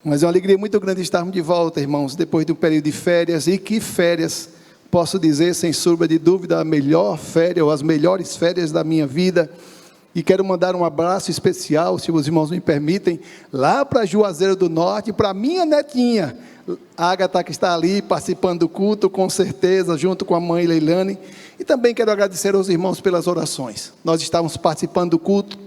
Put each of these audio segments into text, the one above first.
Mas é uma alegria muito grande estarmos de volta, irmãos, depois de um período de férias. E que férias, posso dizer, sem sombra de dúvida, a melhor férias, ou as melhores férias da minha vida. E quero mandar um abraço especial, se os irmãos me permitem, lá para Juazeiro do Norte, para minha netinha, Agatha, que está ali participando do culto, com certeza, junto com a mãe Leilane. E também quero agradecer aos irmãos pelas orações. Nós estávamos participando do culto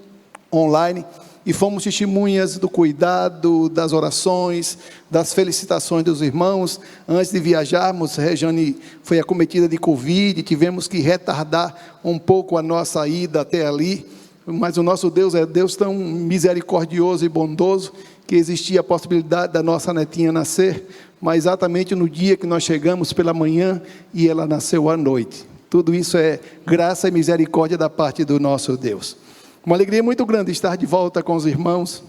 online, e fomos testemunhas do cuidado, das orações, das felicitações dos irmãos. Antes de viajarmos, Rejane foi acometida de Covid, tivemos que retardar um pouco a nossa ida até ali, mas o nosso Deus é Deus tão misericordioso e bondoso, que existia a possibilidade da nossa netinha nascer, mas exatamente no dia que nós chegamos pela manhã, e ela nasceu à noite. Tudo isso é graça e misericórdia da parte do nosso Deus. Uma alegria muito grande estar de volta com os irmãos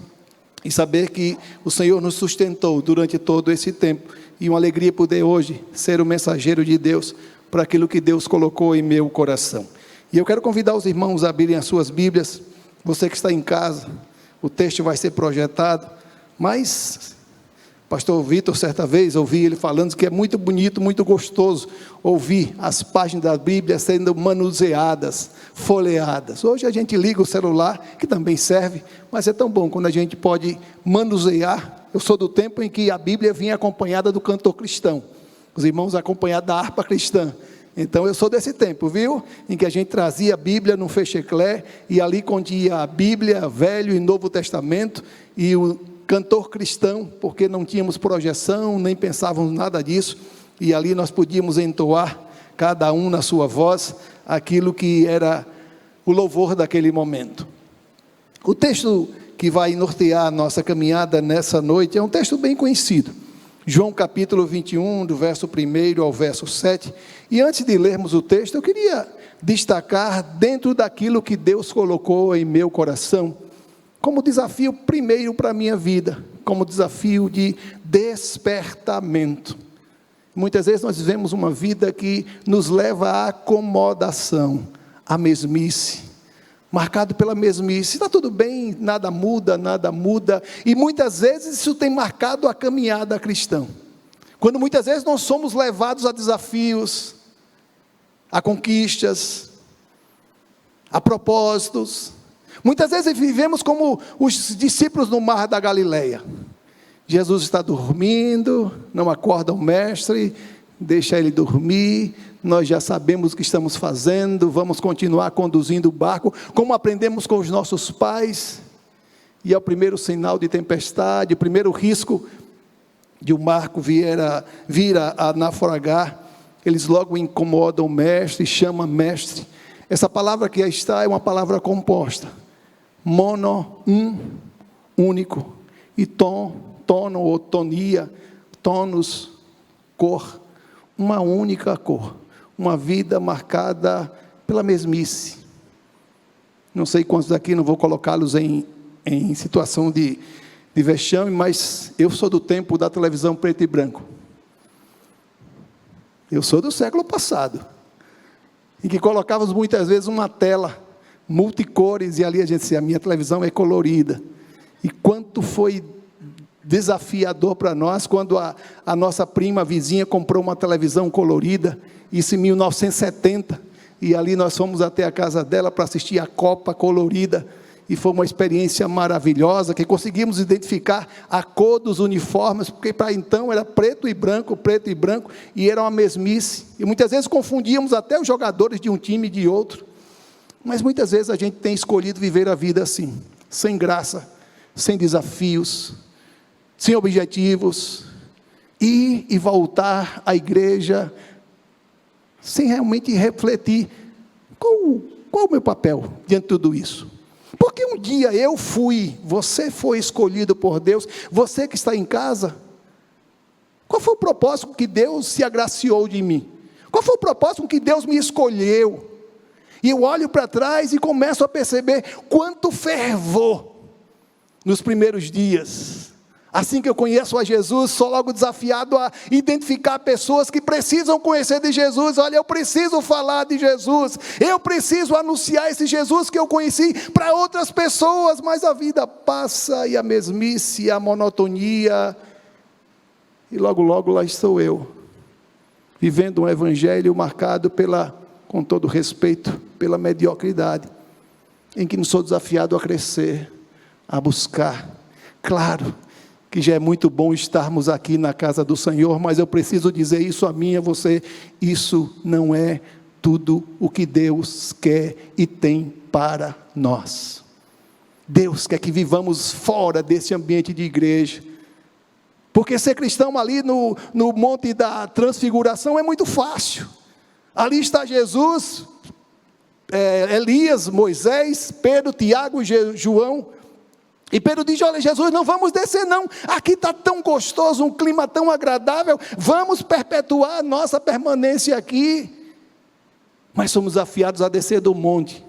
e saber que o Senhor nos sustentou durante todo esse tempo. E uma alegria poder hoje ser o mensageiro de Deus para aquilo que Deus colocou em meu coração. E eu quero convidar os irmãos a abrirem as suas Bíblias. Você que está em casa, o texto vai ser projetado, mas pastor Vitor, certa vez, ouvi ele falando que é muito bonito, muito gostoso ouvir as páginas da Bíblia sendo manuseadas, folheadas. Hoje a gente liga o celular, que também serve, mas é tão bom quando a gente pode manusear. Eu sou do tempo em que a Bíblia vinha acompanhada do cantor cristão, os irmãos acompanhados da harpa cristã. Então eu sou desse tempo, viu? Em que a gente trazia a Bíblia no fecheclé, e ali continha a Bíblia, Velho e Novo Testamento, e o cantor cristão, porque não tínhamos projeção, nem pensávamos nada disso, e ali nós podíamos entoar, cada um na sua voz, aquilo que era o louvor daquele momento. O texto que vai nortear a nossa caminhada nessa noite é um texto bem conhecido, João capítulo 21, do verso 1 ao verso 7, e antes de lermos o texto, eu queria destacar dentro daquilo que Deus colocou em meu coração, como desafio primeiro para a minha vida, como desafio de despertamento. Muitas vezes nós vivemos uma vida que nos leva à acomodação, à mesmice, marcado pela mesmice. Está tudo bem, nada muda, e muitas vezes isso tem marcado a caminhada cristã, quando muitas vezes nós somos levados a desafios, a conquistas, a propósitos. Muitas vezes vivemos como os discípulos no mar da Galileia. Jesus está dormindo, não acorda o mestre, deixa ele dormir, nós já sabemos o que estamos fazendo, vamos continuar conduzindo o barco, como aprendemos com os nossos pais, e ao primeiro sinal de tempestade, o primeiro risco de um barco vir a naufragar, eles logo incomodam o mestre, chamam mestre. Essa palavra que aí está é uma palavra composta, mono, único, e tono ou tonia, tonos, cor, uma única cor, uma vida marcada pela mesmice. Não sei quantos daqui, não vou colocá-los em situação de vexame, mas eu sou do tempo da televisão preto e branco. Eu sou do século passado, em que colocávamos muitas vezes uma tela multicores, e ali a gente dizia, a minha televisão é colorida. E quanto foi desafiador para nós, quando a nossa prima vizinha comprou uma televisão colorida, isso em 1970, e ali nós fomos até a casa dela para assistir a Copa colorida, e foi uma experiência maravilhosa, que conseguimos identificar a cor dos uniformes, porque para então era preto e branco, e era uma mesmice, e muitas vezes confundíamos até os jogadores de um time e de outro. Mas muitas vezes a gente tem escolhido viver a vida assim, sem graça, sem desafios, sem objetivos, ir e voltar à igreja, sem realmente refletir, qual o meu papel diante de tudo isso? Porque um dia você foi escolhido por Deus, você que está em casa, qual foi o propósito com que Deus se agraciou de mim? Qual foi o propósito com que Deus me escolheu? E eu olho para trás e começo a perceber quanto fervor nos primeiros dias, Assim que eu conheço a Jesus, sou logo desafiado a identificar pessoas que precisam conhecer de Jesus. Olha, eu preciso falar de Jesus, eu preciso anunciar esse Jesus que eu conheci para outras pessoas, mas a vida passa e a mesmice, a monotonia, e logo, logo lá estou eu, vivendo um evangelho marcado pela, com todo respeito, pela mediocridade, em que não sou desafiado a crescer, a buscar. Claro que já é muito bom estarmos aqui na casa do Senhor, mas eu preciso dizer isso a mim e a você: isso não é tudo o que Deus quer e tem para nós. Deus quer que vivamos fora desse ambiente de igreja, porque ser cristão ali no Monte da Transfiguração é muito fácil. Ali está Jesus, Elias, Moisés, Pedro, Tiago e João. E Pedro diz: olha, Jesus, não vamos descer não, aqui está tão gostoso, um clima tão agradável, vamos perpetuar a nossa permanência aqui. Mas somos desafiados a descer do monte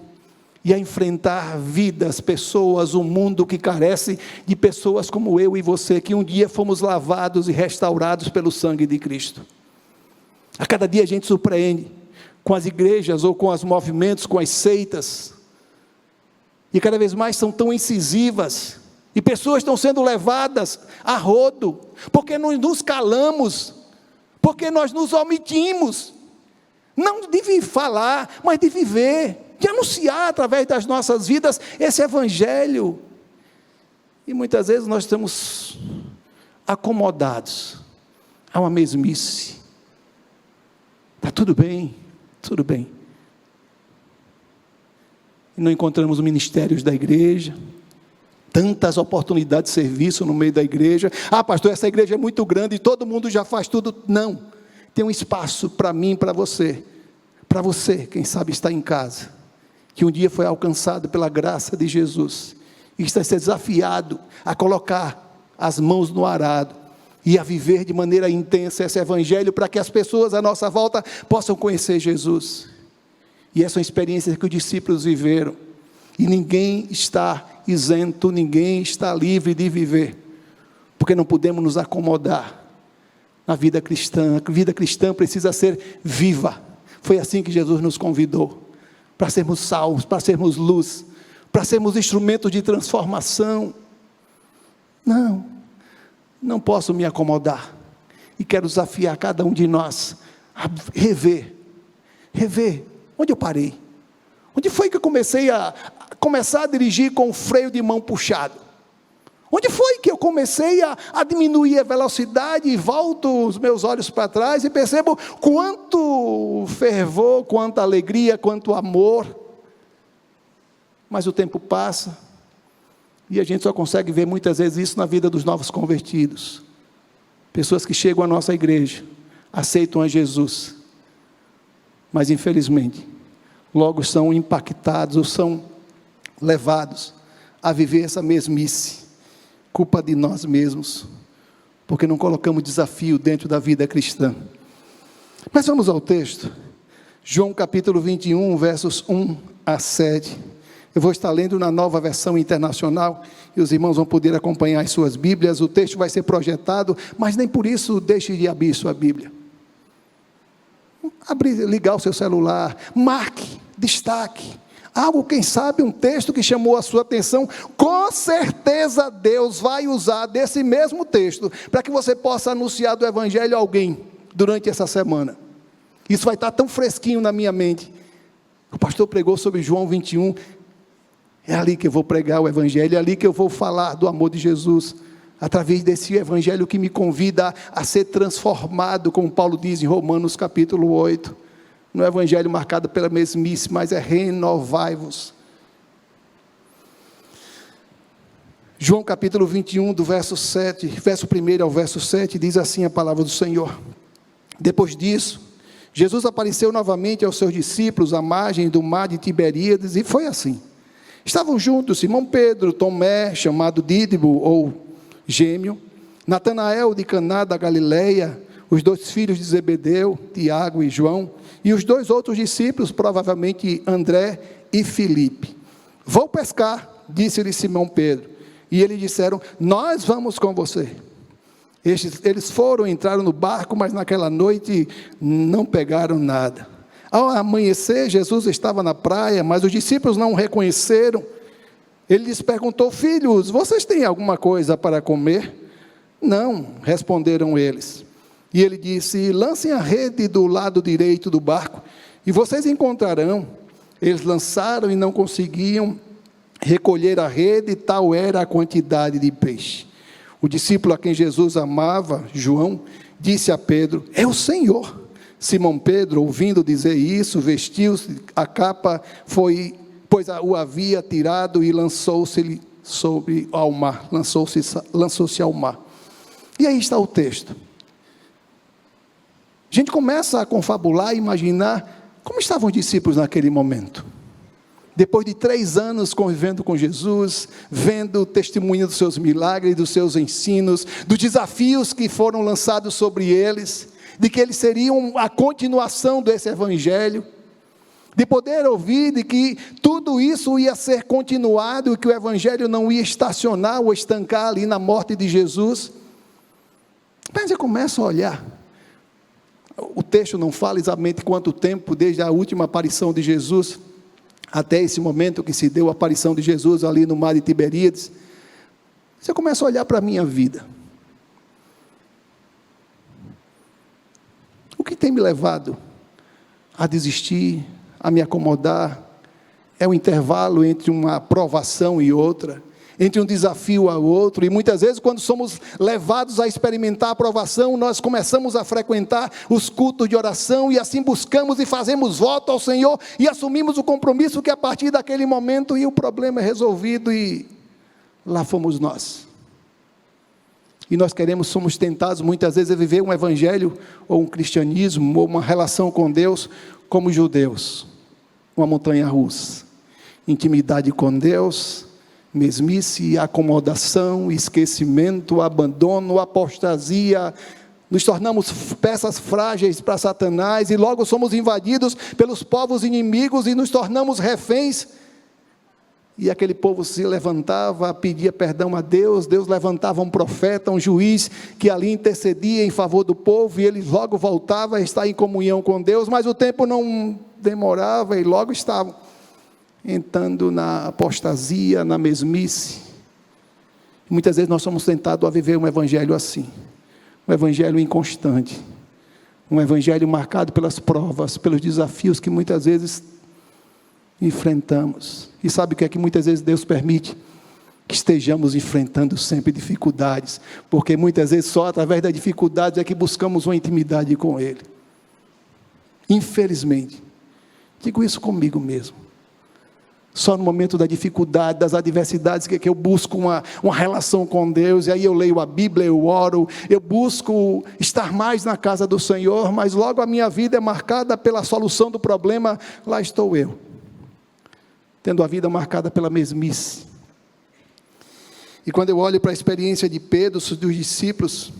e a enfrentar vidas, pessoas, um mundo que carece de pessoas como eu e você, que um dia fomos lavados e restaurados pelo sangue de Cristo. A cada dia a gente surpreende com as igrejas ou com os movimentos, com as seitas, e cada vez mais são tão incisivas, e pessoas estão sendo levadas a rodo, porque nós nos calamos, porque nós nos omitimos, não de falar, mas de viver, de anunciar através das nossas vidas esse evangelho. E muitas vezes nós estamos acomodados a uma mesmice. Está tudo bem, tudo bem. E não encontramos ministérios da igreja, tantas oportunidades de serviço no meio da igreja. Ah, pastor, essa igreja é muito grande e todo mundo já faz tudo. Não, tem um espaço para mim, para você, quem sabe está em casa, que um dia foi alcançado pela graça de Jesus, e está sendo desafiado a colocar as mãos no arado, e a viver de maneira intensa esse evangelho, para que as pessoas à nossa volta possam conhecer Jesus. E essa é uma experiência que os discípulos viveram, e ninguém está isento, ninguém está livre de viver, porque não podemos nos acomodar na vida cristã. A vida cristã precisa ser viva. Foi assim que Jesus nos convidou, para sermos salvos, para sermos luz, para sermos instrumentos de transformação. Não posso me acomodar, e quero desafiar cada um de nós a rever, onde eu parei, onde foi que eu comecei a dirigir com o freio de mão puxado, onde foi que eu comecei a diminuir a velocidade, e volto os meus olhos para trás, e percebo quanto fervor, quanta alegria, quanto amor, mas o tempo passa, e a gente só consegue ver muitas vezes isso na vida dos novos convertidos, pessoas que chegam à nossa igreja, aceitam a Jesus, mas infelizmente, logo são impactados, ou são levados a viver essa mesmice, culpa de nós mesmos, porque não colocamos desafio dentro da vida cristã. Mas vamos ao texto, João capítulo 21, versos 1 a 7, eu vou estar lendo na Nova Versão Internacional, e os irmãos vão poder acompanhar as suas Bíblias, o texto vai ser projetado, mas nem por isso deixe de abrir sua Bíblia, ligar o seu celular, marque, destaque, algo, quem sabe um texto que chamou a sua atenção, com certeza Deus vai usar desse mesmo texto, para que você possa anunciar do Evangelho a alguém, durante essa semana. Isso vai estar tão fresquinho na minha mente. O pastor pregou sobre João 21, é ali que eu vou pregar o Evangelho, é ali que eu vou falar do amor de Jesus, através desse Evangelho que me convida a ser transformado, como Paulo diz em Romanos capítulo 8, no Evangelho marcado pela mesmice, mas é renovai-vos. João capítulo 21, do verso 7, verso 1 ao verso 7, diz assim a palavra do Senhor: depois disso, Jesus apareceu novamente aos seus discípulos à margem do mar de Tiberíades, e foi assim. Estavam juntos Simão Pedro, Tomé, chamado Dídimo ou Gêmeo, Natanael de Caná da Galileia, os 2 filhos de Zebedeu, Tiago e João, e os 2 outros discípulos, provavelmente André e Filipe. Vou pescar, disse-lhe Simão Pedro, E eles disseram: nós vamos com você. Eles foram, entraram no barco, mas naquela noite não pegaram nada. Ao amanhecer, Jesus estava na praia, mas os discípulos não o reconheceram. Ele lhes perguntou: filhos, vocês têm alguma coisa para comer? Não, responderam eles. E ele disse: lancem a rede do lado direito do barco, e vocês encontrarão. Eles lançaram e não conseguiam recolher a rede, tal era a quantidade de peixe. O discípulo a quem Jesus amava, João, disse a Pedro: é o Senhor. Simão Pedro, ouvindo dizer isso, vestiu-se a capa, pois o havia tirado, e lançou-se ao mar. Lançou-se ao mar. E aí está o texto. A gente começa a confabular e imaginar como estavam os discípulos naquele momento. Depois de 3 anos convivendo com Jesus, vendo o testemunho dos seus milagres, dos seus ensinos, dos desafios que foram lançados sobre eles, de que eles seriam a continuação desse evangelho, de poder ouvir de que tudo isso ia ser continuado, e que o evangelho não ia estacionar ou estancar ali na morte de Jesus. Mas eu começo a olhar. O texto não fala exatamente quanto tempo, desde a última aparição de Jesus, até esse momento que se deu a aparição de Jesus ali no mar de Tiberíades. Você começa a olhar para a minha vida. O que tem me levado a desistir, a me acomodar? É o intervalo entre uma provação e outra, entre um desafio a outro, e muitas vezes quando somos levados a experimentar a provação, nós começamos a frequentar os cultos de oração, e assim buscamos e fazemos voto ao Senhor, e assumimos o compromisso que a partir daquele momento, e o problema é resolvido, e lá fomos nós. E nós somos tentados muitas vezes a viver um evangelho, ou um cristianismo, ou uma relação com Deus, como judeus, uma montanha russa, intimidade com Deus, mesmice, acomodação, esquecimento, abandono, apostasia. Nos tornamos peças frágeis para Satanás, e logo somos invadidos pelos povos inimigos, e nos tornamos reféns. E aquele povo se levantava, pedia perdão a Deus, Deus levantava um profeta, um juiz, que ali intercedia em favor do povo, e ele logo voltava a estar em comunhão com Deus, mas o tempo não demorava, e logo estavam entrando na apostasia, na mesmice. Muitas vezes nós somos tentados a viver um evangelho assim, um evangelho inconstante, um evangelho marcado pelas provas, pelos desafios que muitas vezes enfrentamos. E sabe o que é que muitas vezes Deus permite? Que estejamos enfrentando sempre dificuldades, porque muitas vezes só através das dificuldades é que buscamos uma intimidade com Ele. Infelizmente, digo isso comigo mesmo. Só no momento da dificuldade, das adversidades, que eu busco uma relação com Deus, e aí eu leio a Bíblia, eu oro, eu busco estar mais na casa do Senhor, mas logo a minha vida é marcada pela solução do problema, lá estou eu, tendo a vida marcada pela mesmice. E quando eu olho para a experiência de Pedro, dos discípulos,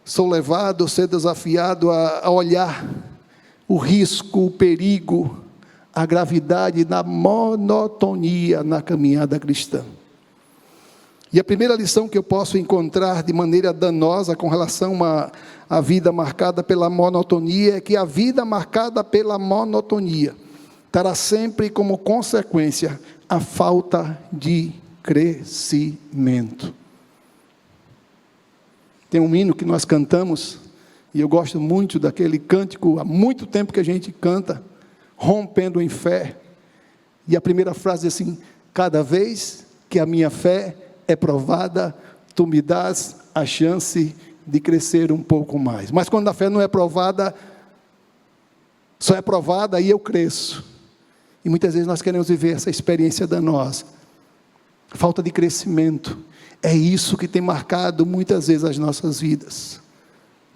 sou levado, ser desafiado a olhar o risco, o perigo, a gravidade da monotonia na caminhada cristã. E a primeira lição que eu posso encontrar de maneira danosa com relação à vida marcada pela monotonia, é que a vida marcada pela monotonia terá sempre como consequência a falta de crescimento. Tem um hino que nós cantamos, e eu gosto muito daquele cântico, há muito tempo que a gente canta, rompendo em fé, e a primeira frase é assim: cada vez que a minha fé é provada, tu me dás a chance de crescer um pouco mais. Mas quando a fé não é provada, só é provada e eu cresço. E muitas vezes nós queremos viver essa experiência danosa, falta de crescimento. É isso que tem marcado muitas vezes as nossas vidas.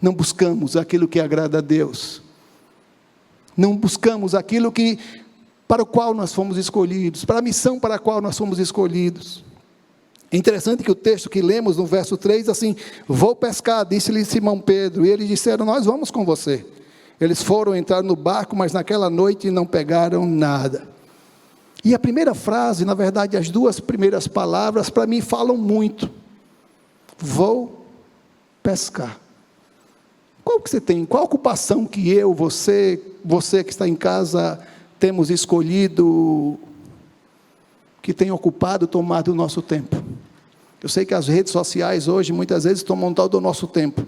Não buscamos aquilo que agrada a Deus. Não buscamos aquilo para o qual nós fomos escolhidos, para a missão para a qual nós fomos escolhidos. É interessante que o texto que lemos no verso 3, assim: vou pescar, disse-lhe Simão Pedro, e eles disseram: nós vamos com você. Eles foram entrar no barco, mas naquela noite não pegaram nada. E a primeira frase, na verdade, as duas primeiras palavras, para mim falam muito. Vou pescar. Qual que você tem? Qual ocupação que eu, você que está em casa, temos escolhido, que tem ocupado, tomado o nosso tempo? Eu sei que as redes sociais hoje, muitas vezes, tomam todo o nosso tempo.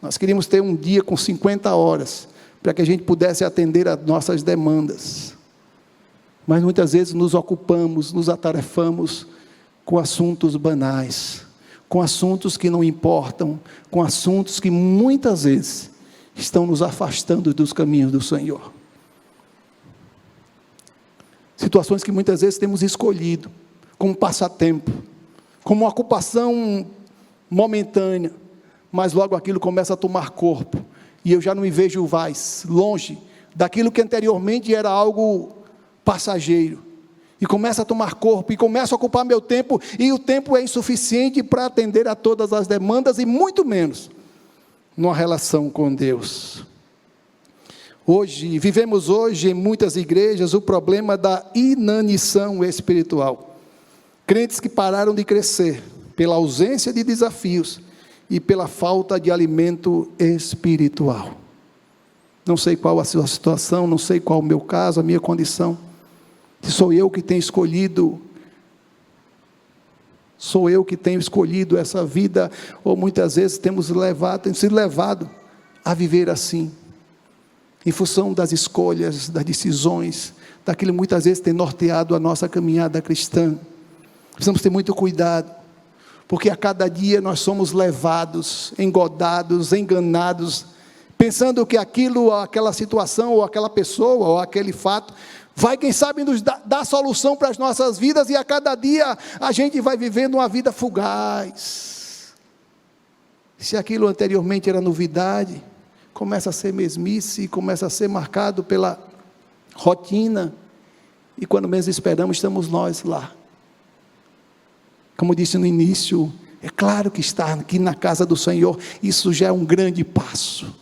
Nós queríamos ter um dia com 50 horas, para que a gente pudesse atender às nossas demandas. Mas muitas vezes nos ocupamos, nos atarefamos com assuntos banais, com assuntos que não importam, com assuntos que muitas vezes estão nos afastando dos caminhos do Senhor. Situações que muitas vezes temos escolhido como passatempo, como uma ocupação momentânea, mas logo aquilo começa a tomar corpo, e eu já não me vejo mais longe daquilo que anteriormente era algo passageiro, e começa a tomar corpo, e começa a ocupar meu tempo, e o tempo é insuficiente para atender a todas as demandas, e muito menos numa relação com Deus. Vivemos hoje em muitas igrejas o problema da inanição espiritual. Crentes que pararam de crescer pela ausência de desafios e pela falta de alimento espiritual. Não sei qual a sua situação, não sei qual o meu caso, a minha condição. Se sou eu que tenho escolhido essa vida, ou muitas vezes temos sido levado a viver assim, em função das escolhas, das decisões, daquilo que muitas vezes tem norteado a nossa caminhada cristã. Precisamos ter muito cuidado, porque a cada dia nós somos levados, engodados, enganados, pensando que aquilo, aquela situação, ou aquela pessoa, ou aquele fato, vai, quem sabe, nos dar solução para as nossas vidas, e a cada dia a gente vai vivendo uma vida fugaz. Se aquilo anteriormente era novidade, começa a ser mesmice, começa a ser marcado pela rotina, e quando menos esperamos, estamos nós lá. Como disse no início, é claro que estar aqui na casa do Senhor, isso já é um grande passo.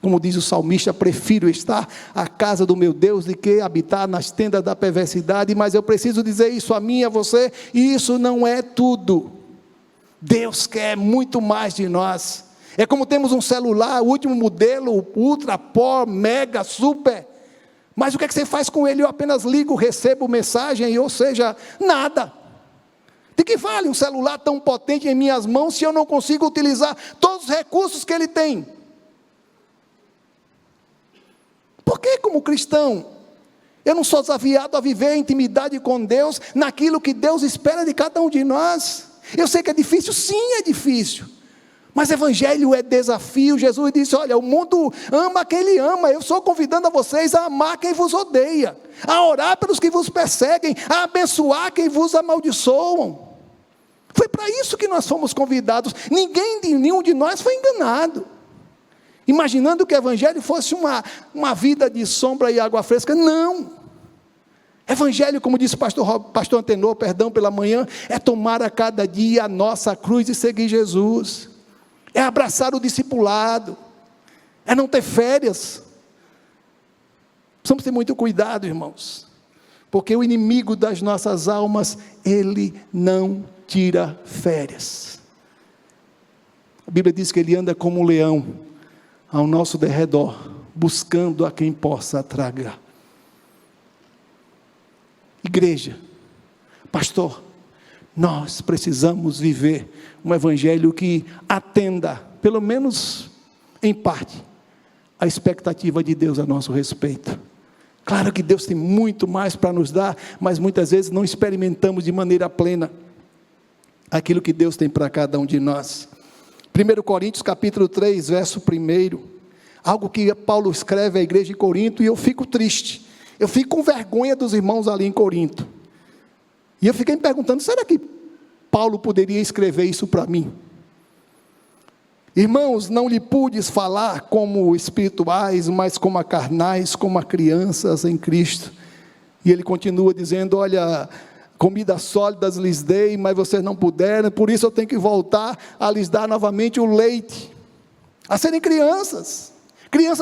Como diz o salmista, prefiro estar à casa do meu Deus do que habitar nas tendas da perversidade, mas eu preciso dizer isso a mim e a você, e isso não é tudo. Deus quer muito mais de nós. É como temos um celular, o último modelo, ultra, pó, mega, super, mas o que é que você faz com ele? Eu apenas ligo, recebo mensagem, ou seja, nada. De que vale um celular tão potente em minhas mãos, se eu não consigo utilizar todos os recursos que ele tem? Por que, como cristão, eu não sou desafiado a viver a intimidade com Deus, naquilo que Deus espera de cada um de nós? Eu sei que é difícil, sim, é difícil, mas evangelho é desafio. Jesus disse, olha, o mundo ama quem ele ama, eu estou convidando a vocês a amar quem vos odeia, a orar pelos que vos perseguem, a abençoar quem vos amaldiçoam. Foi para isso que nós fomos convidados. Nenhum de nós foi enganado, imaginando que o evangelho fosse uma vida de sombra e água fresca. Não. Evangelho, como disse o pastor Antenor, perdão pela manhã, é tomar a cada dia a nossa cruz e seguir Jesus. É abraçar o discipulado, é não ter férias. Precisamos ter muito cuidado, irmãos, porque o inimigo das nossas almas, ele não tira férias. A Bíblia diz que ele anda como um leão ao nosso derredor, buscando a quem possa tragar. Igreja, pastor, nós precisamos viver um evangelho que atenda, pelo menos em parte, a expectativa de Deus a nosso respeito. Claro que Deus tem muito mais para nos dar, mas muitas vezes não experimentamos de maneira plena aquilo que Deus tem para cada um de nós. 1 Coríntios capítulo 3, verso 1, algo que Paulo escreve à igreja de Corinto, e eu fico triste, eu fico com vergonha dos irmãos ali em Corinto, e eu fiquei me perguntando, será que Paulo poderia escrever isso para mim? Irmãos, não lhe pudes falar como espirituais, mas como a carnais, como a crianças em Cristo. E ele continua dizendo, olha, comidas sólidas lhes dei, mas vocês não puderam, por isso eu tenho que voltar a lhes dar novamente o leite, a serem crianças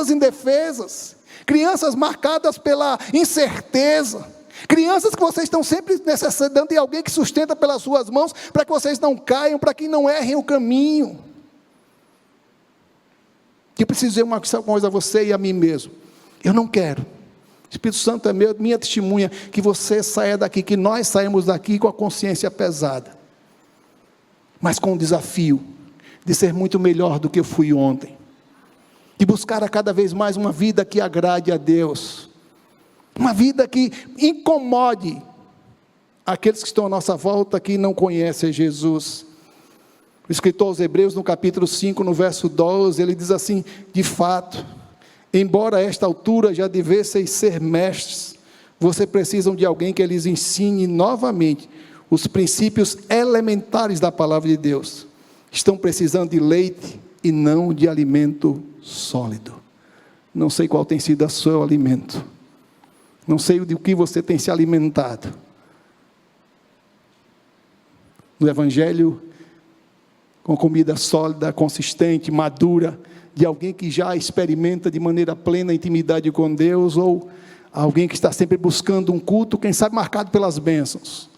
indefesas, crianças marcadas pela incerteza, Crianças que vocês estão sempre necessitando de alguém que sustenta pelas suas mãos, para que vocês não caiam, para que não errem o caminho. Que preciso dizer uma coisa a você e a mim mesmo. Eu não quero. O Espírito Santo é minha testemunha, que você saia daqui, que nós saímos daqui com a consciência pesada, mas com o desafio de ser muito melhor do que eu fui ontem, de buscar a cada vez mais uma vida que agrade a Deus, uma vida que incomode aqueles que estão à nossa volta, que não conhecem Jesus. O escritor aos Hebreus, no capítulo 5, no verso 12, ele diz assim: de fato, embora a esta altura já devesseis ser mestres, vocês precisam de alguém que lhes ensine novamente os princípios elementares da palavra de Deus. Estão precisando de leite e não de alimento sólido. Não sei qual tem sido o seu alimento. Não sei de que você tem se alimentado. No Evangelho, com comida sólida, consistente, madura, de alguém que já experimenta de maneira plena a intimidade com Deus, ou alguém que está sempre buscando um culto, quem sabe marcado pelas bênçãos.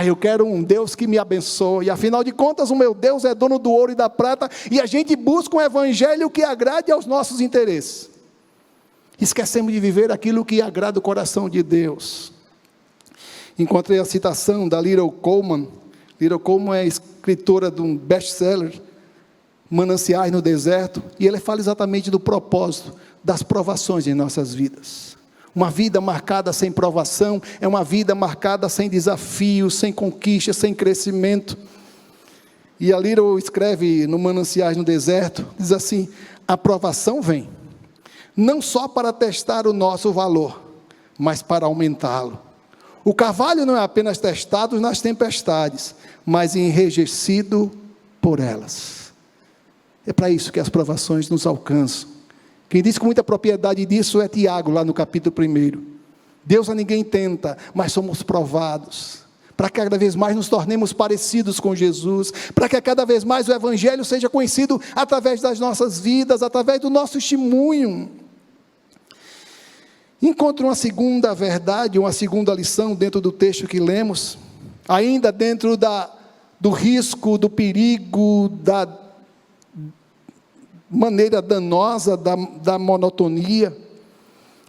Eu quero um Deus que me abençoe, afinal de contas o meu Deus é dono do ouro e da prata, e a gente busca um evangelho que agrade aos nossos interesses. Esquecemos de viver aquilo que agrada o coração de Deus. Encontrei a citação da Little Coleman. Little Coleman é escritora de um best-seller, Mananciais no Deserto, e ele fala exatamente do propósito das provações em nossas vidas. Uma vida marcada sem provação é uma vida marcada sem desafios, sem conquista, sem crescimento. E a Little escreve no Mananciais no Deserto, diz assim: a provação vem, não só para testar o nosso valor, mas para aumentá-lo. O carvalho não é apenas testado nas tempestades, mas enrijecido por elas. É para isso que as provações nos alcançam. Quem diz com muita propriedade disso é Tiago, lá no capítulo 1. Deus a ninguém tenta, mas somos provados, para que cada vez mais nos tornemos parecidos com Jesus, para que cada vez mais o Evangelho seja conhecido através das nossas vidas, através do nosso testemunho. Encontro uma segunda verdade, uma segunda lição dentro do texto que lemos, ainda dentro do risco, do perigo, da maneira danosa da monotonia.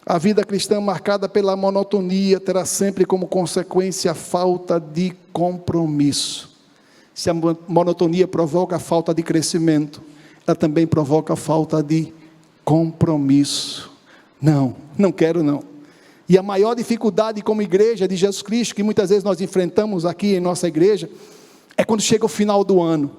A vida cristã marcada pela monotonia terá sempre como consequência a falta de compromisso. Se a monotonia provoca a falta de crescimento, ela também provoca a falta de compromisso. Não quero não. E a maior dificuldade como igreja de Jesus Cristo, que muitas vezes nós enfrentamos aqui em nossa igreja, é quando chega o final do ano.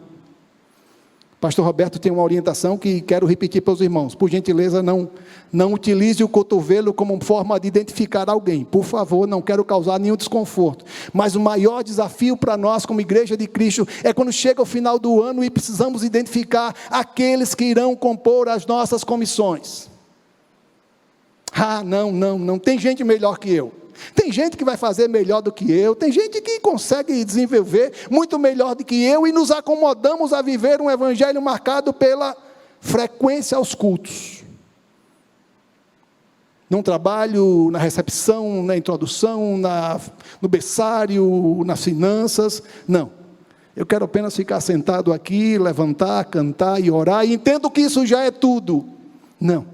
Pastor Roberto tem uma orientação que quero repetir para os irmãos. Por gentileza, não utilize o cotovelo como forma de identificar alguém. Por favor, não quero causar nenhum desconforto. Mas o maior desafio para nós, como igreja de Cristo, é quando chega o final do ano e precisamos identificar aqueles que irão compor as nossas comissões. Não tem gente melhor que eu. Tem gente que vai fazer melhor do que eu, tem gente que consegue desenvolver muito melhor do que eu, e nos acomodamos a viver um evangelho marcado pela frequência aos cultos. Não trabalho na recepção, na introdução, no berçário, nas finanças, não. Eu quero apenas ficar sentado aqui, levantar, cantar e orar, e entendo que isso já é tudo. Não.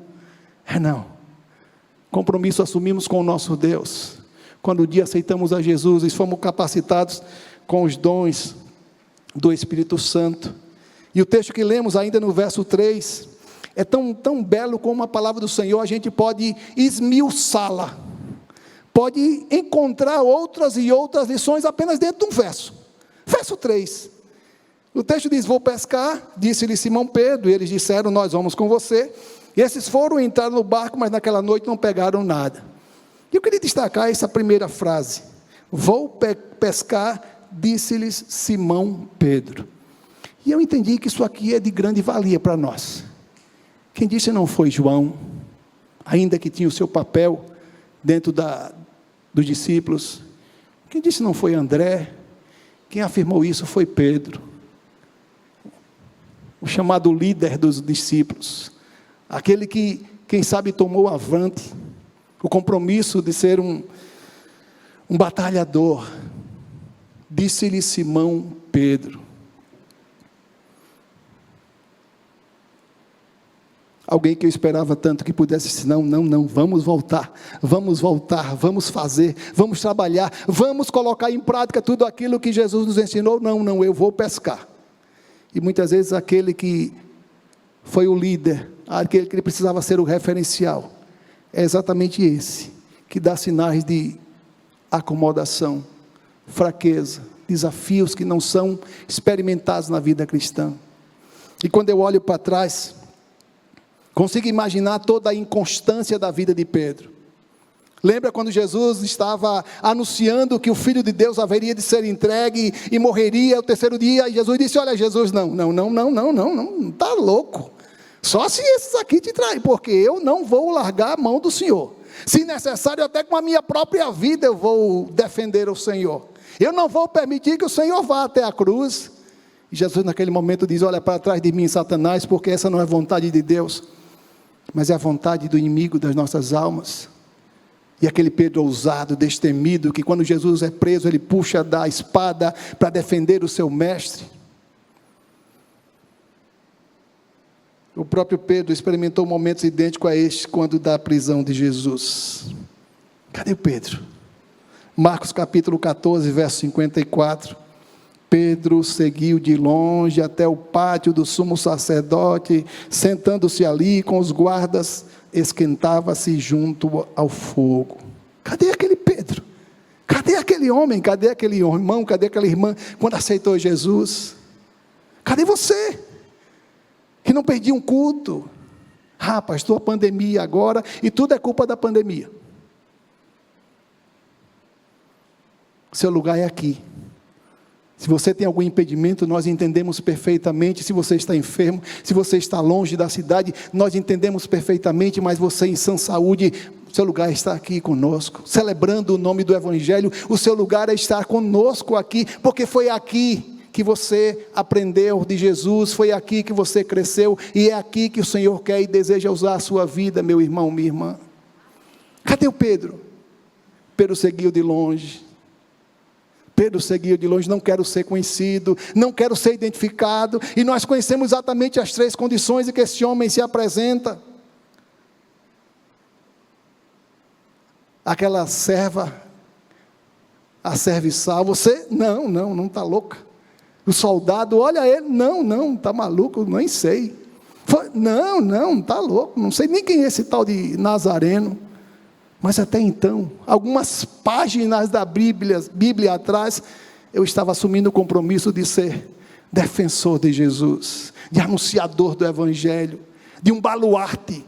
Compromisso assumimos com o nosso Deus. Quando um dia aceitamos a Jesus e fomos capacitados com os dons do Espírito Santo. E o texto que lemos ainda no verso 3, é tão belo como a palavra do Senhor, a gente pode esmiuçá-la. Pode encontrar outras e outras lições apenas dentro de um verso. Verso 3. O texto diz: vou pescar, disse-lhe Simão Pedro, e eles disseram: nós vamos com você. E esses foram entrar no barco, mas naquela noite não pegaram nada. E eu queria destacar essa primeira frase: vou pescar, disse-lhes Simão Pedro. E eu entendi que isso aqui é de grande valia para nós. Quem disse não foi João, ainda que tinha o seu papel dentro dos discípulos. Quem disse não foi André. Quem afirmou isso foi Pedro, o chamado líder dos discípulos. Aquele que, quem sabe, tomou avante o compromisso de ser um batalhador. Disse-lhe Simão Pedro. Alguém que eu esperava tanto que pudesse dizer, não, vamos voltar, vamos fazer, vamos trabalhar, vamos colocar em prática tudo aquilo que Jesus nos ensinou. Não, eu vou pescar. E muitas vezes aquele que foi o líder, aquele que precisava ser o referencial, é exatamente esse, que dá sinais de acomodação, fraqueza, desafios que não são experimentados na vida cristã. E quando eu olho para trás, consigo imaginar toda a inconstância da vida de Pedro. Lembra quando Jesus estava anunciando que o Filho de Deus haveria de ser entregue e morreria o terceiro dia, e Jesus disse, olha Jesus, não, está louco, só se esses aqui te traem, porque eu não vou largar a mão do Senhor, se necessário até com a minha própria vida eu vou defender o Senhor, eu não vou permitir que o Senhor vá até a cruz. E Jesus naquele momento diz, olha para trás de mim Satanás, porque essa não é vontade de Deus, mas é a vontade do inimigo das nossas almas. E aquele Pedro ousado, destemido, que quando Jesus é preso, ele puxa da espada para defender o seu mestre. O próprio Pedro experimentou momentos idênticos a este, quando da prisão de Jesus. Cadê o Pedro? Marcos capítulo 14, verso 54. Pedro seguiu de longe até o pátio do sumo sacerdote, sentando-se ali com os guardas, esquentava-se junto ao fogo. Cadê aquele Pedro? Cadê aquele homem? Cadê aquele irmão? Cadê aquela irmã quando aceitou Jesus? Cadê você? Que não perdia um culto. Pastor, a pandemia agora, e tudo é culpa da pandemia. Seu lugar é aqui. Se você tem algum impedimento, nós entendemos perfeitamente. Se você está enfermo, se você está longe da cidade, nós entendemos perfeitamente, mas você em sã saúde, seu lugar está aqui conosco, celebrando o nome do Evangelho. O seu lugar é estar conosco aqui, porque foi aqui que você aprendeu de Jesus, foi aqui que você cresceu, e é aqui que o Senhor quer e deseja usar a sua vida, meu irmão, minha irmã. Cadê o Pedro? Pedro seguiu de longe. Pedro seguiu de longe, não quero ser conhecido, não quero ser identificado, e nós conhecemos exatamente as três condições em que esse homem se apresenta. Aquela serva, a serviçal, você, não está louca. O soldado, olha ele, não, está maluco, nem sei. Não, está louco, não sei nem quem é esse tal de Nazareno. Mas até então, algumas páginas da Bíblia atrás, eu estava assumindo o compromisso de ser defensor de Jesus, de anunciador do Evangelho, de um baluarte,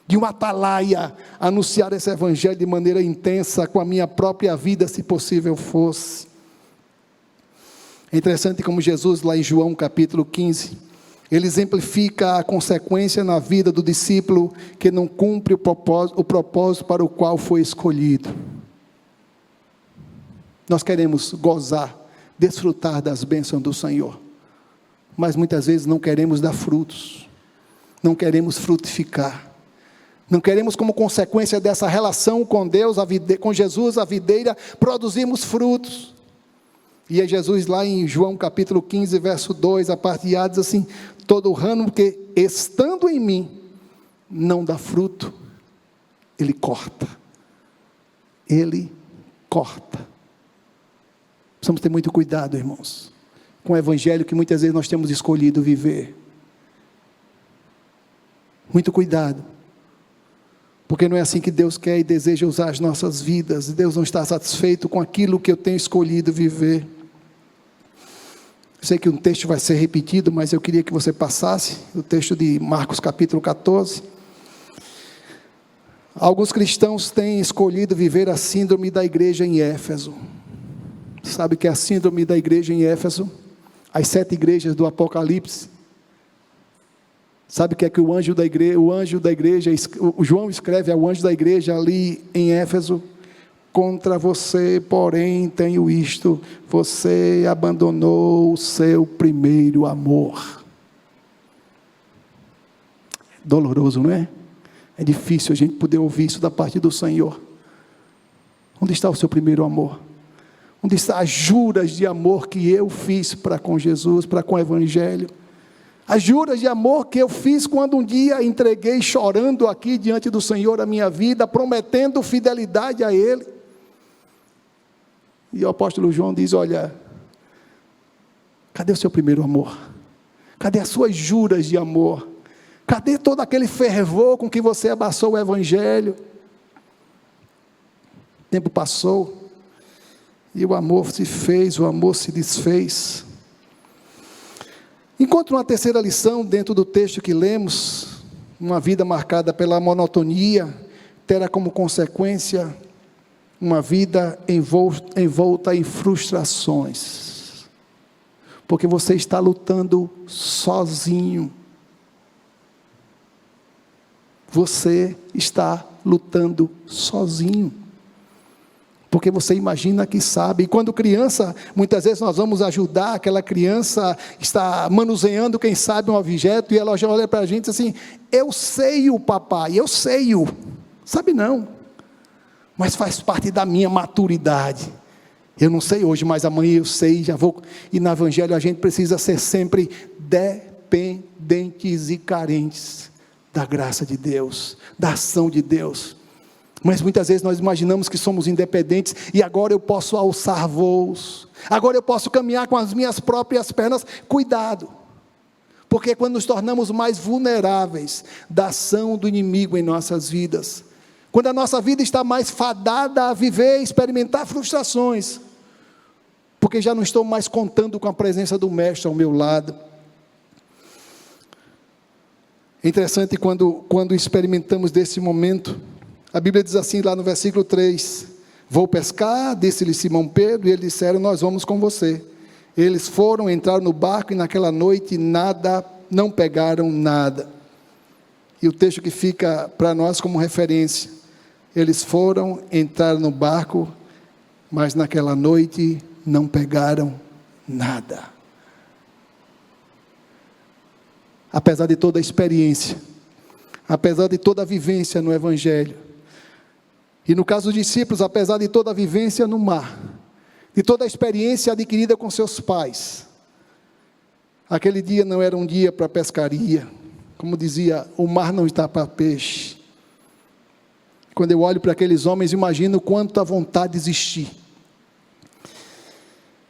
de uma atalaia, anunciar esse Evangelho de maneira intensa, com a minha própria vida, se possível fosse. É interessante como Jesus, lá em João capítulo 15, ele exemplifica a consequência na vida do discípulo que não cumpre o propósito para o qual foi escolhido. Nós queremos gozar, desfrutar das bênçãos do Senhor, mas muitas vezes não queremos dar frutos, não queremos frutificar, não queremos, como consequência dessa relação com Deus, com Jesus, a videira, produzirmos frutos. E é Jesus lá em João capítulo 15, verso 2, a parte A, diz assim, todo ramo que estando em mim, não dá fruto, ele corta. Ele corta. Precisamos ter muito cuidado, irmãos, com o Evangelho que muitas vezes nós temos escolhido viver. Muito cuidado. Porque não é assim que Deus quer e deseja usar as nossas vidas. Deus não está satisfeito com aquilo que eu tenho escolhido viver. Eu sei que um texto vai ser repetido, mas eu queria que você passasse o texto de Marcos capítulo 14. Alguns cristãos têm escolhido viver a síndrome da igreja em Éfeso. Sabe o que é a síndrome da igreja em Éfeso? As 7 igrejas do Apocalipse. Sabe o que é que o anjo da igreja, o João escreve ao anjo da igreja ali em Éfeso? Contra você, porém, tenho isto, você abandonou o seu primeiro amor. Doloroso, não é? É difícil a gente poder ouvir isso da parte do Senhor. Onde está o seu primeiro amor? Onde estão as juras de amor que eu fiz para com Jesus, para com o Evangelho? As juras de amor que eu fiz quando um dia entreguei chorando aqui diante do Senhor a minha vida, prometendo fidelidade a Ele. E o apóstolo João diz: olha, cadê o seu primeiro amor? Cadê as suas juras de amor? Cadê todo aquele fervor com que você abraçou o Evangelho? O tempo passou, e o amor se fez, o amor se desfez. Encontro uma terceira lição dentro do texto que lemos: uma vida marcada pela monotonia terá como consequência uma vida envolta em frustrações, porque você está lutando sozinho. Você está lutando sozinho, porque você imagina que sabe. E quando criança, muitas vezes nós vamos ajudar, aquela criança está manuseando, quem sabe, um objeto, e ela já olha para a gente assim: eu sei o papai, eu sei o, sabe não, mas faz parte da minha maturidade. Eu não sei hoje, mas amanhã eu sei, já vou. E no Evangelho a gente precisa ser sempre dependentes e carentes da graça de Deus, da ação de Deus. Mas muitas vezes nós imaginamos que somos independentes, e agora eu posso alçar voos, agora eu posso caminhar com as minhas próprias pernas. Cuidado, porque quando nos tornamos mais vulneráveis da ação do inimigo em nossas vidas, quando a nossa vida está mais fadada a viver, experimentar frustrações, porque já não estou mais contando com a presença do Mestre ao meu lado. É interessante quando experimentamos desse momento. A Bíblia diz assim lá no versículo 3, vou pescar, disse-lhe Simão Pedro, e eles disseram: nós vamos com você. Eles foram, entraram no barco, e naquela noite não pegaram nada. E o texto que fica para nós como referência: eles foram, entraram no barco, mas naquela noite não pegaram nada. Apesar de toda a experiência, apesar de toda a vivência no Evangelho, e no caso dos discípulos, apesar de toda a vivência no mar, de toda a experiência adquirida com seus pais, aquele dia não era um dia para pescaria. Como dizia, o mar não está para peixe. Quando eu olho para aqueles homens, imagino quanta vontade existir.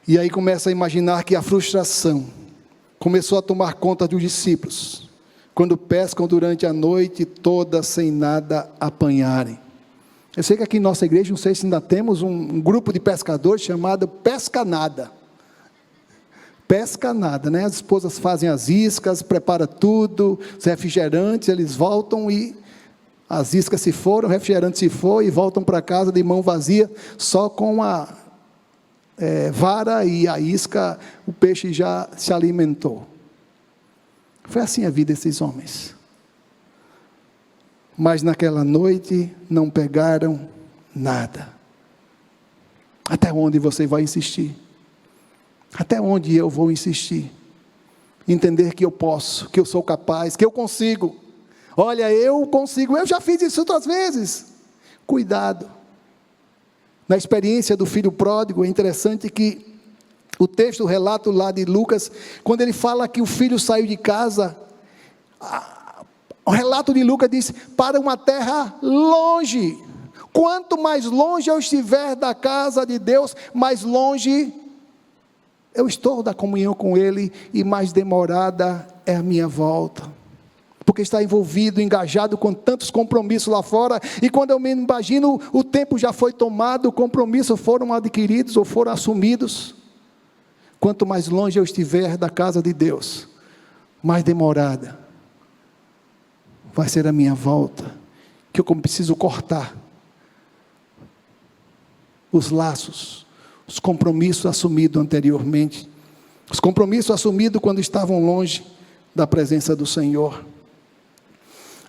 E aí começa a imaginar que a frustração começou a tomar conta dos discípulos, quando pescam durante a noite toda sem nada apanharem. Eu sei que aqui em nossa igreja, não sei se ainda temos um grupo de pescadores chamado Pesca Nada. Pesca Nada, né? As esposas fazem as iscas, preparam tudo, os refrigerantes, eles voltam e as iscas se foram, o refrigerante se foi, e voltam para casa de mão vazia, só com a vara e a isca, o peixe já se alimentou. Foi assim a vida desses homens. Mas naquela noite não pegaram nada. Até onde você vai insistir? Até onde eu vou insistir? Entender que eu posso, que eu sou capaz, que eu consigo. Olha, eu consigo, eu já fiz isso outras vezes. Cuidado. Na experiência do filho pródigo, é interessante que o texto, o relato lá de Lucas, quando ele fala que o filho saiu de casa, o relato de Lucas diz: para uma terra longe. Quanto mais longe eu estiver da casa de Deus, mais longe eu estou da comunhão com Ele, e mais demorada é a minha volta. Porque está envolvido, engajado com tantos compromissos lá fora, e quando eu me imagino, o tempo já foi tomado, compromissos foram adquiridos ou foram assumidos. Quanto mais longe eu estiver da casa de Deus, mais demorada vai ser a minha volta, que eu preciso cortar os laços, os compromissos assumidos anteriormente, os compromissos assumidos quando estavam longe da presença do Senhor.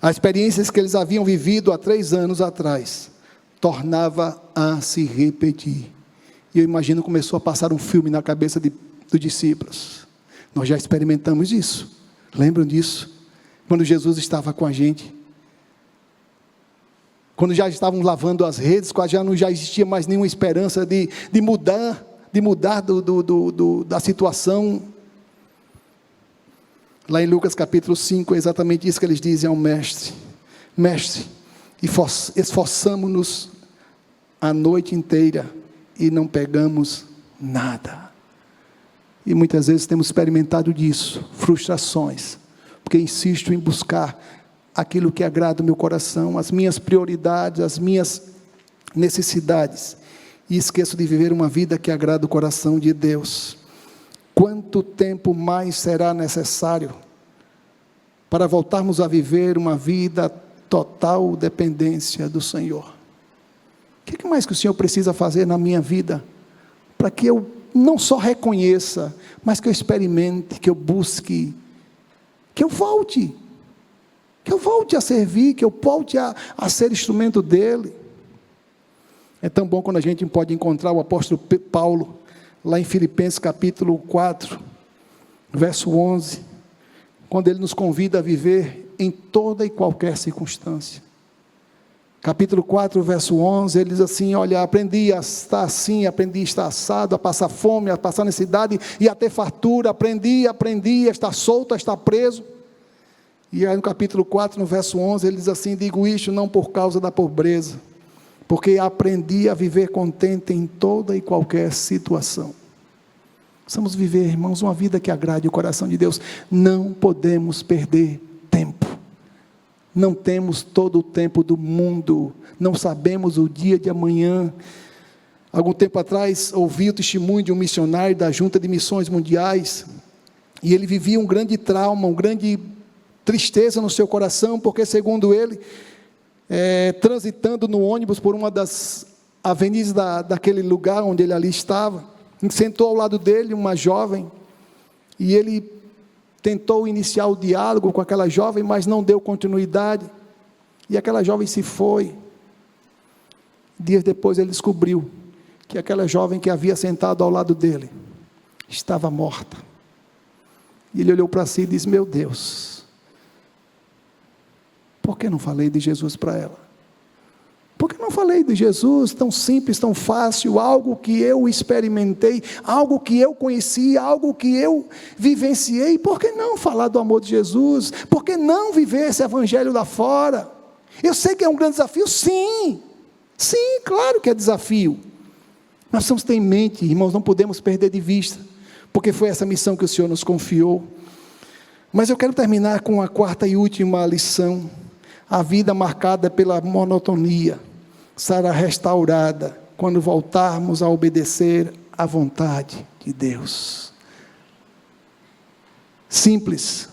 As experiências que eles haviam vivido há 3 anos atrás, tornava a se repetir. E eu imagino que começou a passar um filme na cabeça dos discípulos. Nós já experimentamos isso. Lembram disso? Quando Jesus estava com a gente. quando já estavam lavando as redes, quando já não existia mais nenhuma esperança de mudar da situação. Lá em Lucas capítulo 5, é exatamente isso que eles dizem ao mestre: mestre, esforçamo-nos a noite inteira e não pegamos nada. E muitas vezes temos experimentado disso, frustrações, porque insisto em buscar aquilo que agrada o meu coração, as minhas prioridades, as minhas necessidades, e esqueço de viver uma vida que agrada o coração de Deus. Quanto tempo mais será necessário para voltarmos a viver uma vida total dependência do Senhor? O que mais que o Senhor precisa fazer na minha vida, para que eu não só reconheça, mas que eu experimente, que eu busque, que eu volte a servir, que eu volte a ser instrumento dEle? É tão bom quando a gente pode encontrar o apóstolo Paulo, lá em Filipenses capítulo 4, verso 11, quando ele nos convida a viver em toda e qualquer circunstância. Capítulo 4, verso 11, ele diz assim: olha, aprendi a estar assim, aprendi a estar assado, a passar fome, a passar necessidade e a ter fartura, aprendi a estar solto, a estar preso. E aí no capítulo 4, no verso 11, ele diz assim: digo isto não por causa da pobreza, porque aprendi a viver contente em toda e qualquer situação. Precisamos viver, irmãos, uma vida que agrade o coração de Deus. Não podemos perder tempo. Não temos todo o tempo do mundo, não sabemos o dia de amanhã. Algum tempo atrás, ouvi o testemunho de um missionário da Junta de Missões Mundiais, e ele vivia um grande trauma, uma grande tristeza no seu coração, porque segundo ele, transitando no ônibus por uma das avenidas daquele lugar onde ele ali estava, sentou ao lado dele uma jovem, e ele tentou iniciar o diálogo com aquela jovem, mas não deu continuidade, e aquela jovem se foi. Dias depois ele descobriu que aquela jovem que havia sentado ao lado dele, estava morta. E ele olhou para si e disse: meu Deus, por que não falei de Jesus para ela? Por que não falei de Jesus, tão simples, tão fácil, algo que eu experimentei, algo que eu conheci, algo que eu vivenciei? Por que não falar do amor de Jesus? Por que não viver esse evangelho lá fora? Eu sei que é um grande desafio, sim, claro que é desafio. Nós precisamos ter em mente, irmãos, não podemos perder de vista, porque foi essa missão que o Senhor nos confiou. Mas eu quero terminar com a quarta e última lição. A vida marcada pela monotonia será restaurada quando voltarmos a obedecer à vontade de Deus. Simples,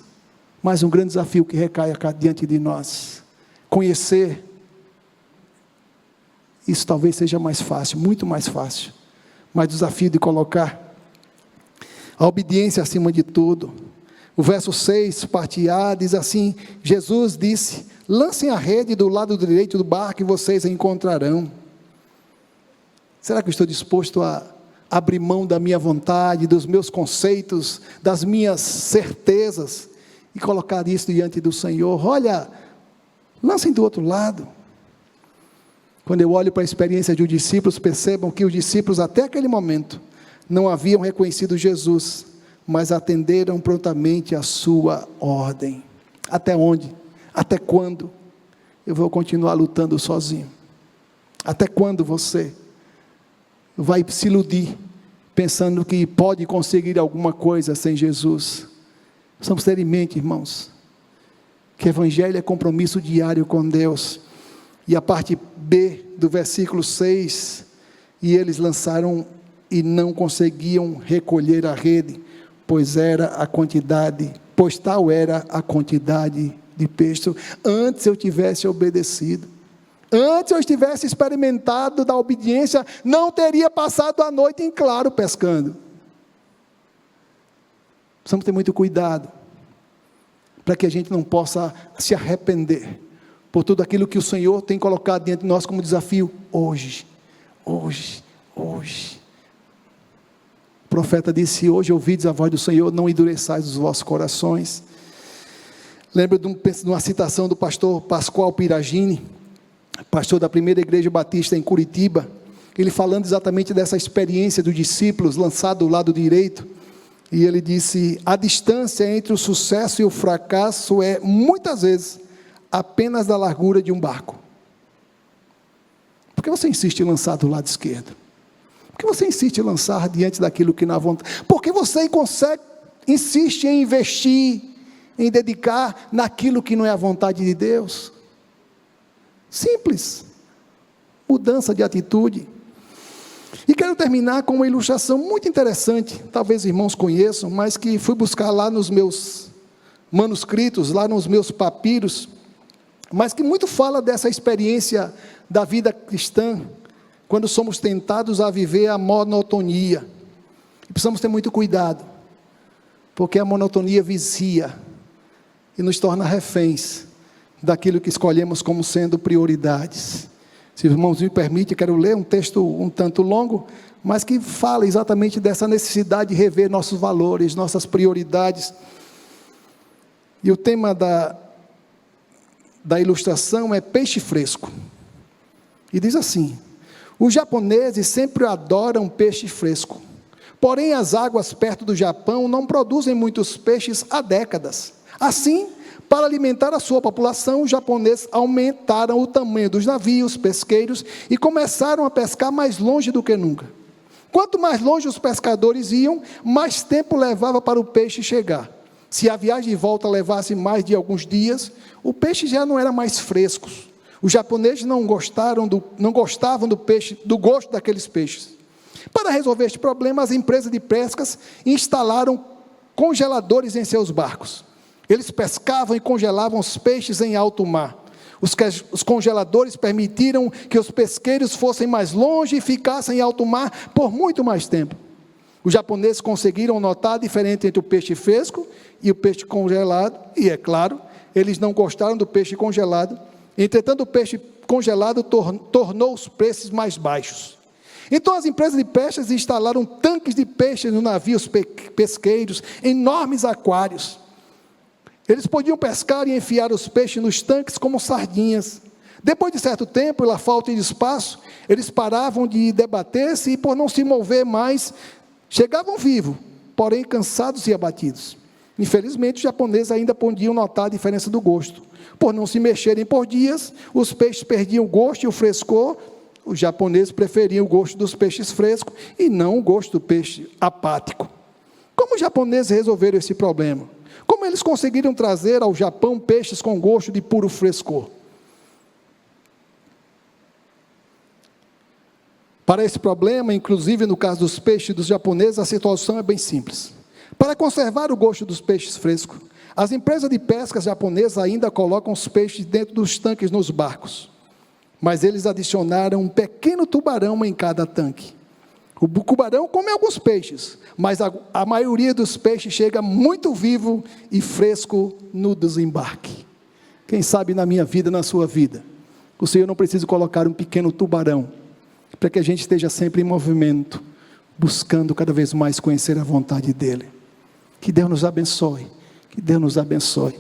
mas um grande desafio que recai diante de nós. Conhecer, isso talvez seja mais fácil, muito mais fácil, mas o desafio de colocar a obediência acima de tudo. O verso 6, parte A, diz assim: Jesus disse: lancem a rede do lado direito do barco e vocês a encontrarão. Será que eu estou disposto a abrir mão da minha vontade, dos meus conceitos, das minhas certezas, e colocar isso diante do Senhor? Olha, lancem do outro lado. Quando eu olho para a experiência de os discípulos, percebam que os discípulos até aquele momento não haviam reconhecido Jesus, mas atenderam prontamente a sua ordem. Até onde? Até quando eu vou continuar lutando sozinho? Até quando você vai se iludir, pensando que pode conseguir alguma coisa sem Jesus? Precisamos ter em mente, irmãos, que evangelho é compromisso diário com Deus. E a parte B do versículo 6, e eles lançaram e não conseguiam recolher a rede, pois tal era a quantidade de peixe. Antes eu tivesse obedecido, antes eu tivesse experimentado da obediência, não teria passado a noite em claro pescando. Precisamos ter muito cuidado, para que a gente não possa se arrepender, por tudo aquilo que o Senhor tem colocado diante de nós como desafio, hoje. O profeta disse: hoje ouvides a voz do Senhor, não endureçais os vossos corações. Lembro de uma citação do pastor Pascoal Piragini, pastor da primeira igreja batista em Curitiba, ele falando exatamente dessa experiência dos discípulos, lançado do lado direito, e ele disse: a distância entre o sucesso e o fracasso é, muitas vezes, apenas da largura de um barco. Por que você insiste em lançar do lado esquerdo? Por que você insiste em lançar diante daquilo que não há vontade? Por que você insiste em investir, em dedicar naquilo que não é a vontade de Deus? Simples. Mudança de atitude. E quero terminar com uma ilustração muito interessante, talvez irmãos conheçam, mas que fui buscar lá nos meus manuscritos, lá nos meus papiros, mas que muito fala dessa experiência da vida cristã, quando somos tentados a viver a monotonia. E precisamos ter muito cuidado, porque a monotonia vicia e nos torna reféns daquilo que escolhemos como sendo prioridades. Se os irmãos me permitem, quero ler um texto um tanto longo, mas que fala exatamente dessa necessidade de rever nossos valores, nossas prioridades. E o tema da ilustração é peixe fresco. E diz assim: os japoneses sempre adoram peixe fresco, porém as águas perto do Japão não produzem muitos peixes há décadas. Assim, para alimentar a sua população, os japoneses aumentaram o tamanho dos navios pesqueiros e começaram a pescar mais longe do que nunca. Quanto mais longe os pescadores iam, mais tempo levava para o peixe chegar. Se a viagem de volta levasse mais de alguns dias, o peixe já não era mais fresco. Os japoneses não gostavam do peixe, do gosto daqueles peixes. Para resolver este problema, as empresas de pescas instalaram congeladores em seus barcos. Eles pescavam e congelavam os peixes em alto mar. Os congeladores permitiram que os pesqueiros fossem mais longe e ficassem em alto mar por muito mais tempo. Os japoneses conseguiram notar a diferença entre o peixe fresco e o peixe congelado, e é claro, eles não gostaram do peixe congelado. Entretanto, o peixe congelado tornou os preços mais baixos. Então as empresas de pescas instalaram tanques de peixes nos navios pesqueiros, enormes aquários. Eles podiam pescar e enfiar os peixes nos tanques como sardinhas. Depois de certo tempo, pela falta de espaço, eles paravam de debater-se e, por não se mover mais, chegavam vivos, porém cansados e abatidos. Infelizmente, os japoneses ainda podiam notar a diferença do gosto. Por não se mexerem por dias, os peixes perdiam o gosto e o frescor. Os japoneses preferiam o gosto dos peixes frescos e não o gosto do peixe apático. Como os japoneses resolveram esse problema? Como eles conseguiram trazer ao Japão peixes com gosto de puro frescor? Para esse problema, inclusive no caso dos peixes dos japoneses, a situação é bem simples. Para conservar o gosto dos peixes frescos, as empresas de pesca japonesas ainda colocam os peixes dentro dos tanques nos barcos. Mas eles adicionaram um pequeno tubarão em cada tanque. O tubarão come alguns peixes, mas a maioria dos peixes chega muito vivo e fresco no desembarque. Quem sabe na minha vida, na sua vida, o Senhor não precisa colocar um pequeno tubarão, para que a gente esteja sempre em movimento, buscando cada vez mais conhecer a vontade dEle. Que Deus nos abençoe, que Deus nos abençoe.